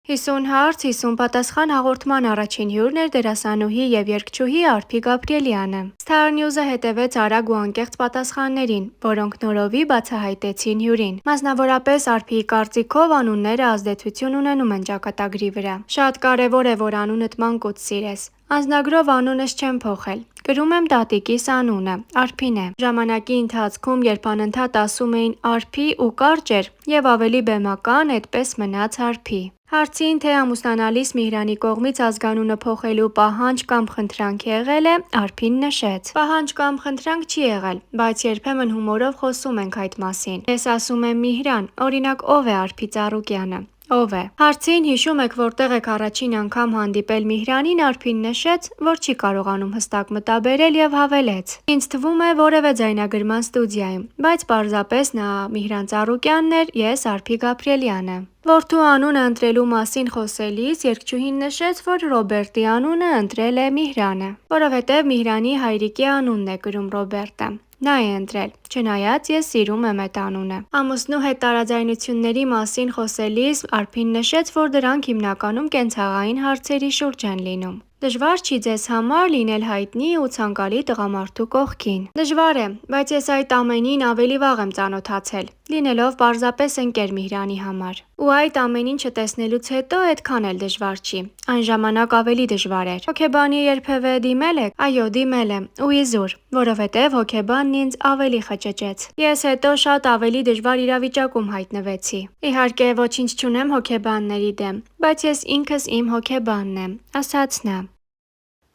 50 հարց, 50 պատասխան հաղորդման առաջին հյուրն էր դերասանուհի և երգչուհի Արփի Գաբրիելյանը։ Star News-ը հետևեց արագ ու անկեղծ պատասխաններին, որոնք նորովի բացահայտեցին հյուրին։ Մասնավորապես Արփիի կարծիքով անունները ազդեցություն ունենում են ճակատագրի վրա։ Շատ կարևոր է, որ անունդ մանկուց սիրես։ Անձնագրով անունս չեմ փոխել։ Կրում եմ տատիկիս անունը, Արփին է։ Ժամանակի ընթացքում, երբ անընդհատ ասում էին Արփի ու կարճ էր, և ավելի բեմական, էդպես մնաց Արփի։ Հարցին, թե ամուսնանալիս Միհրանի կողմից ազգանունը փոխելու պահանջ կամ խնդրանք եղել է, Արփին նշեց. Պահանջ կամ խնդրանք չի եղել, բայց երբեմն հումորով խոսում ենք այդ մասին։ Ես ասում եմ Միհրան, օրինակ ով է Արփի Ծառուկյանը։ Ով է։ Հարցին հիշում եք որտեղ եք առաջին անգամ հանդիպել Միհրանին, Արփին նշեց, որ չի կարողանում հստակ մտաբերել և հավելեց. Ինձ թվում է որևէ ձայնագրման ստուդիայում, բայց պարզապես նա Միհրան Ծառուկյանն էր, ես Արփի Գաբրիելյանը։ Որդու անունը ընտրելու մասին խոսելիս երգչուհին նշեց, որ Ռոբերտի անունը ընտրել է Միհրանը, որովհետև Միհրանի հայրիկի անունն է կրում Ռոբերտը։ Նա է ընտրել, չնայած ես սիրում եմ այդ անունը։ Ամուսնու հետ տարաձայնությունների մասին խոսելիս Արփին նշեց, որ դրանք հիմնականում կենցաղային հարցերի շուրջ են լինում։ Դժվար չի ձեզ համար լինել հայտնի ու ցանկալի տղամարդու կողքին։ Դժվար է, բայց ես այդ ամենին ավելի վաղ եմ ծանոթացել, լինելով պարզապես ընկեր Միհրանի համար։ Ու այդ ամեն ինչը տեսնելուց հետո այդքան էլ դժվար չի։ Այն ժամանակ ավելի դժվար էր։ Հոգեբանի երբևէ դիմել եք։ Այո, դիմել եմ, ու իզուր, որովհետև հոգեբանն ինձ ավելի խճճեց։ Ես հետո շատ ավելի դժվար իրավիճակում հայտնվեցի։ Իհարկե, ոչինչ չունեմ հոգեբանների դեմ, բայց ես ինքս իմ հոգեբանն եմ, ասաց նա։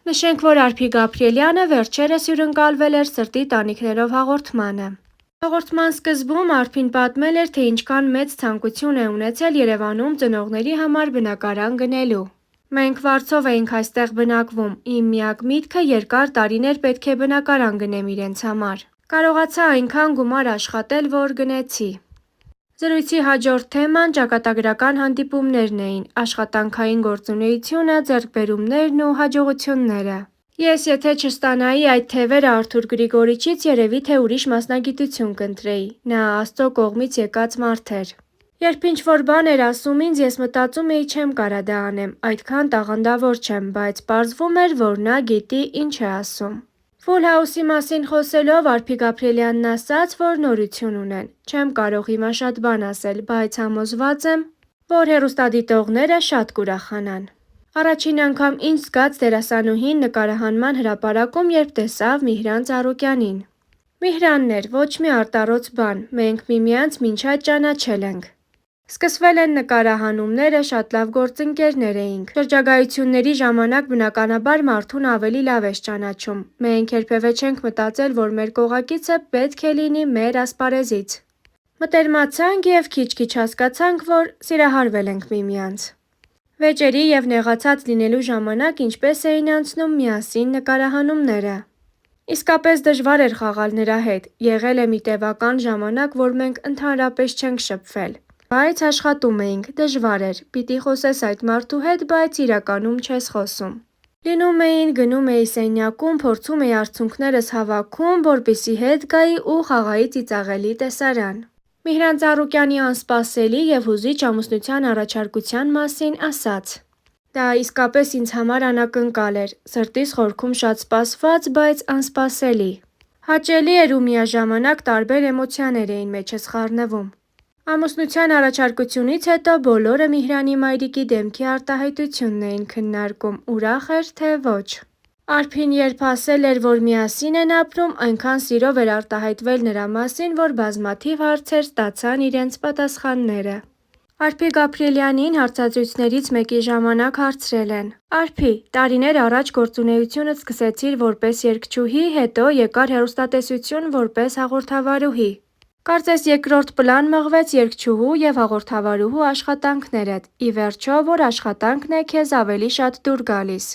Նշենք, որ Արփի Գաբրիելյանը վերջերս հյուրընկալվել էր Սրտի տանիքներով հաղորդմանը։ Հաղորդման սկզբում Արփին պատմել էր, թե ինչքան մեծ ցանկություն է ունեցել Երևանում ծնողների համար բնակարան գնելու։ Մենք վարձով էինք այստեղ բնակվում, իմ միակ միտքը երկար տարիներ պետք է բնակարան գնեմ իրենց համար։ Կարողացա այնքան գումար աշխատել, որ գնեցի։ Զրույցի հաջորդ թեման ճակատագրական հանդիպումներն էին, աշխատանքային գործունեությունը, ձեռքբերումներն ու հաջողությունները։ Ես եթե չստանայի այդ թևերը Արթուր Գրիգորիչից, երևի թե ուրիշ մասնագիտություն կընտրեի։ Նա Աստծո կողմից եկած մարդ էր։ Երբ ինչ-որ բան էր ասում ինձ, ես մտածում էի չեմ կարա դա անեմ, այդքան տաղանդավոր չեմ, բայց պարզվում էր, որ նա գիտի ինչ է ասում։ Ֆուլ Հաուսի մասին խոսելով Արփի Գաբրիելյանն ասաց, որ նորություն ունեն։ Չեմ կարող հիմա շատ բան ասել, բայց համոզված եմ, որ հեռուստադիտողները շատ կուրախանան։ Առաջին անգամ ինձ զգաց դերասանուհին նկարահանման հրապարակում, երբ տեսավ Միհրան Ծառուկյանին։ Միհրանն էր, ոչ մի արտառոց բան, մենք միմյանց մինչ այդ ճանաչել ենք։ Սկսվել են նկարահանումները, շատ լավ գործընկերներ էինք։ Շրջագայությունների ժամանակ բնականաբար մարդուն ավելի լավ ես ճանաչում։ Մենք երբևէ չենք մտածել, որ մեր կողակիցը պետք է լինի մեր ասպարեզից։ Մտերմացանք և քիչ-քիչ հասկացանք, որ սիրահարվել ենք միմյանց։ Վեճերի և նեղացած լինելու ժամանակ ինչպես էին անցնում միասին նկարահանումները։ Իսկապես դժվար էր խաղալ նրա հետ, եղել է մի տևական ժամանակ, որ մենք ընդհանրապես չենք շփվել։ Բայց աշխատում էինք, դժվար էր, պիտի խոսես այդ մարդու հետ, բայց իրականում չես խոսում։ Լինում էին, գնում էի սենյակում, փորձում էի արցունքներս հավաքում, որպեսզի հետ գայի ու խաղայի ծիծաղելի տեսարան։ Միհրան Ծառուկյանի անսպասելի և հուզիչ ամուսնության առաջարկության մասին ասաց. Դա իսկապես ինձ համար անակնկալ էր, սրտիս խորքում շատ սպասված, բայց անսպասելի։ Հաճելի էր ու միաժամանակ տարբեր էմոցիաներ էին մեջս խառնվում։ Ամուսնության առաջարկությունից հետո բոլորը Միհրանի մայրիկի դեմքի արտահայտությունն էին քննարկում, ուրախ էր, թե ոչ։ Արփին երբ ասել էր, որ միասին են ապրում, այնքան սիրով էր արտահայտվել նրա մասին, որ բազմաթիվ հարցեր ստացան իրենց պատասխանները։ Արփի Գաբրիելյանին հարցազրույցներից մեկի ժամանակ հարցրել են. Արփի, տարիներ առաջ գործունեությունդ սկսեցիր որպես երգչուհի, հետո եկար հեռուստատեսություն որպես հաղորդավարուհի։ Կարծես երկրորդ պլան մղվեց երգչուհու և հաղորդավարուհու աշխատանքներդ, ի վերջո որ աշխատանքն է քեզ ավելի շատ դուր գալիս։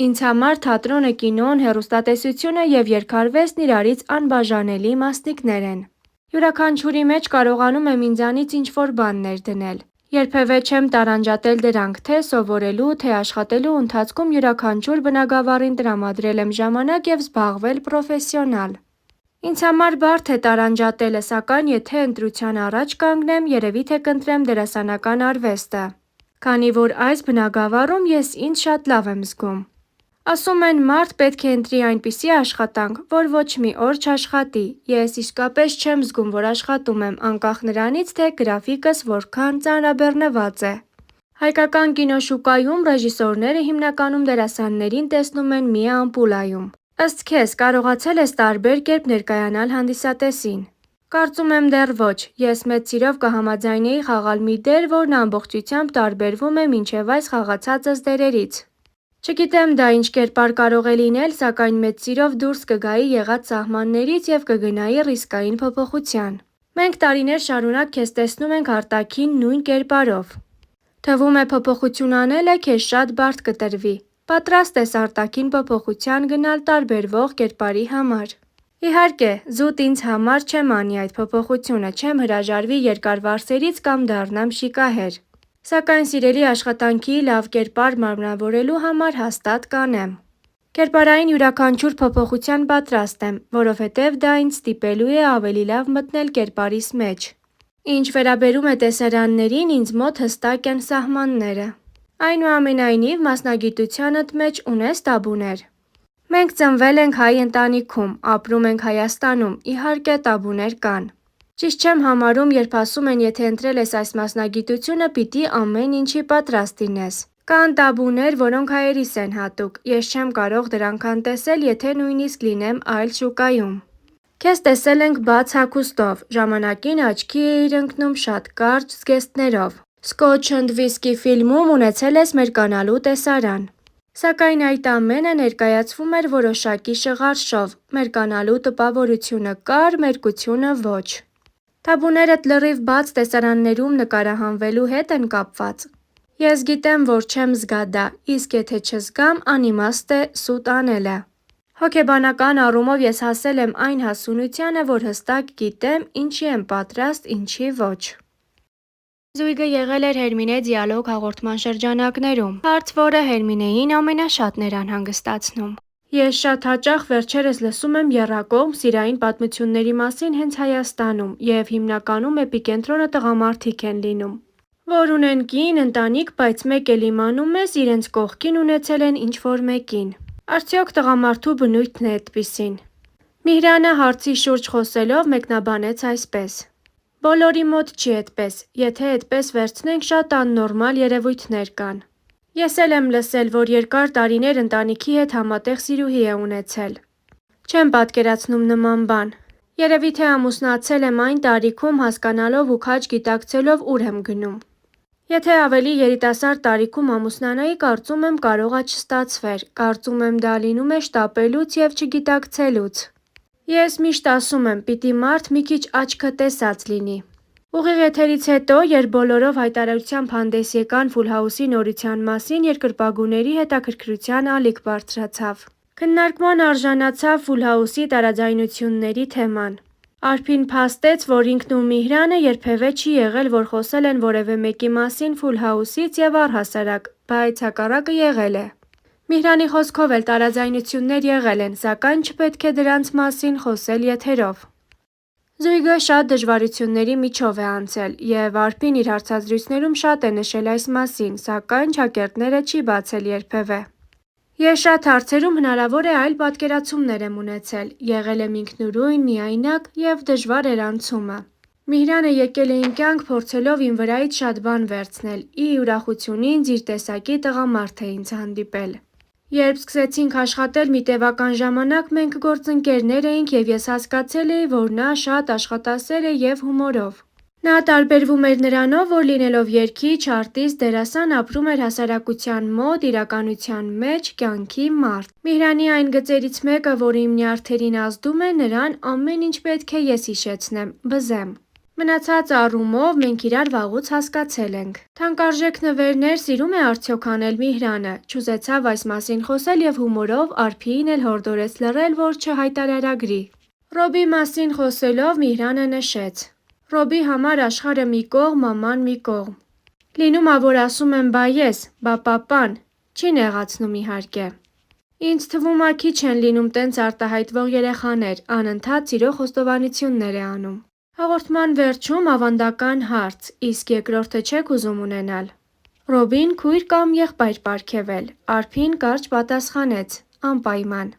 Ինձ համար թատրոնը, կինոն, հեռուստատեսությունը և երգարվեստն իրարից անբաժանելի մասնիկներ են։ Յուրաքանչյուրի մեջ կարողանում եմ ինձանից ինչ-որ բան ներդնել։ Երբևէ չեմ տարանջատել դրանք, թե սովորելու, թե աշխատելու ընթացքում յուրաքանչյուր բնագավառին տրամադրել եմ ժամանակ և զբաղվել պրոֆեսիոնալ։ Ինձ համար բարդ է տարանջատելը, սակայն եթե ընտրության առաջ կանգնեմ, երևի թե կընտրեմ դերասանական արվեստը։ քանի որ այս բնագավառում ես ինձ շատ լավ եմ զգում։ Ասում են մարդ պետք է ընտրի այնպիսի աշխատանք, որ ոչ մի օր չաշխատի, ես իսկապես չեմ զգում, որ աշխատում եմ, անկախ նրանից, թե գրաֆիկս որքան ծանրաբեռնված է։ Հայկական կինոշուկայում ռեժիսորները հիմնականում դերասաններին տեսնում են մի ամպուլայում։ Ըստ քեզ կարողացել ես տարբեր կերպ ներկայանալ հանդիսատեսին։ Կարծում եմ դեռ ոչ, ես մեծ սիրով կհամաձայնեի խաղալ մի դեր, որն ամբողջությամբ տարբերվում է մինչև այս խաղացածս դերերից։ Չգիտեմ դա ինչ կերպար կարող է լինել, սակայն մեծ սիրով դուրս կգայի եղած սահմաններից և կգնայի ռիսկային փոփոխության։ Մենք տարիներ շարունակ քեզ տեսնում ենք արտաքին նույն կերպարով։ Թվում է փոփոխություն անելը քեզ շատ բարդ կտրվի։ Պատրաստ ես արտաքին փոփոխության գնալ տարբերվող կերպարի համար։ Իհարկե, զուտ ինձ համար չեմ անի այդ փոփոխությունը, չեմ հրաժարվի երկար վարսերից կամ դառնամ շիկահեր։ Սակայն սիրելի աշխատանքի լավ կերպար մարմնավորելու համար հաստատ կանեմ։ Կերպարային յուրաքանչյուր փոփոխության պատրաստ եմ, որովհետև դա ինձ ստիպելու է ավելի լավ մտնել կերպարիս մեջ։ Ինչ վերաբերում է տեսարաններին, ինձ մոտ հստակ են սահմանները։ Այնուամենայնիվ, մասնագիտությանդ մեջ ունես տաբուներ։ Մենք ծնվել ենք հայ ընտանիքում, ապրում ենք Հայաստանում, իհարկե տաբուներ կան։ Ճիշտ չեմ համարում, երբ ասում են, եթե ընտրել ես այս մասնագիտությունը, պիտի ամեն ինչի պատրաստ լինես։ Կան տաբուներ, որոնք հայերիս են հատուկ, ես չեմ կարող դրանք անտեսել, եթե նույնիսկ լինեմ այլ շուկայում։ Քեզ տեսել ենք բաց հագուստով, ժամանակին աչքի էիր ընկնում շատ կարճ զգեստներով։ Scotch and Whisky ֆիլմում ունեցել ես մերկանալու տեսարան։ Սակայն այդ ամենը ներկայացվում էր որոշակի շղարշով, մերկանալու տպավորությունը կար, մերկությունը ոչ։ Տաբուներդ լրիվ բաց տեսարաններում նկարահանվելու հետ են կապված։ Ես գիտեմ, որ չեմ զգա դա, իսկ եթե չզգամ, անիմաստ է սուտ անելը։ Հոգեբանական առումով ես հասել եմ այն հասունությանը, որ հստակ գիտեմ ինչի եմ պատրաստ, ինչի ոչ։ Զույգը եղել էր Հերմինե դիալոգ հաղորդման շրջանակներում, հարց, որը Հերմինեին ամենաշատն էր անհանգստացնում։ Ես շատ հաճախ վերջերս լսում եմ եռակողմ սիրային պատմությունների մասին հենց Հայաստանում, և հիմնականում էպիկենտրոնը տղամարդիկ են լինում, որ ունեն կին, ընտանիք, բայց մեկ էլ իմանում ես իրենց կողքին ունեցել են ինչ-որ մեկին։ Արդյոք տղամարդու բնույթն է էդպիսին։ Միհրանը հարցի շուրջ խոսելով մեկնաբանեց այսպես. Բոլորի մոտ չի էդպես, եթե էդպես վերցնենք, շատ աննորմալ երևույթներ կան։ Ես էլ եմ լսել, որ երկար տարիներ ընտանիքի հետ համատեղ սիրուհի է ունեցել։ Չեմ պատկերացնում նման բան։ Երևի թե ամուսնացել եմ այն տարիքում, հասկանալով ու քաջ գիտակցելով ուր եմ գնում։ Եթե ավելի երիտասարդ տարիքում ամուսնանայի, կարծում եմ կարող է չստացվեր, կարծում եմ դա լինում է շտապելուց և չգիտակցելուց։ Ես միշտ ասում եմ, պիտի մարդ մի քիչ աչքը տեսած լինի։ Ուղիղ եթերից հետո, երբ բոլորով հայտարարությամբ հանդես եկան Full House-ի նորության մասին, երկրպագուների հետաքրքրության ալիք բարձրացավ։ Քննարկման արժանացավ Full House-ի տարաձայնությունների թեման։ Արփին փաստեց, որ ինքն ու Միհրանը երբևէ չի եղել, որ խոսել են որևէ մեկի մասին Full House-ից և առհասարակ, բայց հակառակը եղել է։ Միհրանի խոսքով էլ տարաձայնություններ եղել են, սակայն չպետք է դրանց մասին խոսել եթերով։ Զույգը շատ դժվարությունների միջով է անցել, և Արփին իր հարցազրույցներում շատ է նշել այս մասին, սակայն ճակերտները չի բացել երբևէ։ Ես շատ հարցերում հնարավոր է այլ պատկերացումներ եմ ունեցել, եղել եմ ինքնուրույն, միայնակ և դժվար էր անցումը։ Միհրանը եկել է իմ կյանք փորձելով իմ վրայից շատ բան վերցնել, ի ուրախություն ինձ իր տեսակի տղամարդ է ինձ հանդիպել։ Երբ սկսեցինք աշխատել մի տևական ժամանակ, մենք գործընկերներ էինք և ես հասկացել էի, որ նա շատ աշխատասեր է և հումորով։ Նա տարբերվում էր նրանով, որ լինելով երգիչ, արտիստ, դերասան, ապրում էր հասարակության մոտ, իրականության մեջ, կյանքի մարդ։ Միհրանի այն գծերից մեկը, որը իմ նյարդերին ազդում է, նրան ամեն ինչ պետք է ես հիշեցնեմ, բզեմ։ Մնացած առումով մենք իրար վաղուց հասկացել ենք։ Թանկարժեք նվերներ սիրում է արդյոք անել Միհրանը։ Չուզեցավ այս մասին խոսել և հումորով Արփիին էլ հորդորեց լռել, որ չհայտարարագրի։ Ռոբի մասին խոսելով Միհրանը նշեց. Ռոբի համար աշխարհը մի կողմ, մաման մի կողմ։ Լինում ա, որ ասում եմ բա ես, բա պապան, չի նեղացնում իհարկե։ Ինձ թվում ա քիչ են լինում տենց արտահայտվող երեխաներ, անընդհատ սիրո խոստովանություններ է անում։ Հաղորդման վերջում ավանդական հարց, իսկ երկրորդը չեք ուզում ունենալ։ Ռոբին քույր կամ եղբայր պարգևել, Արփին կարճ պատասխանեց՝ անպայման։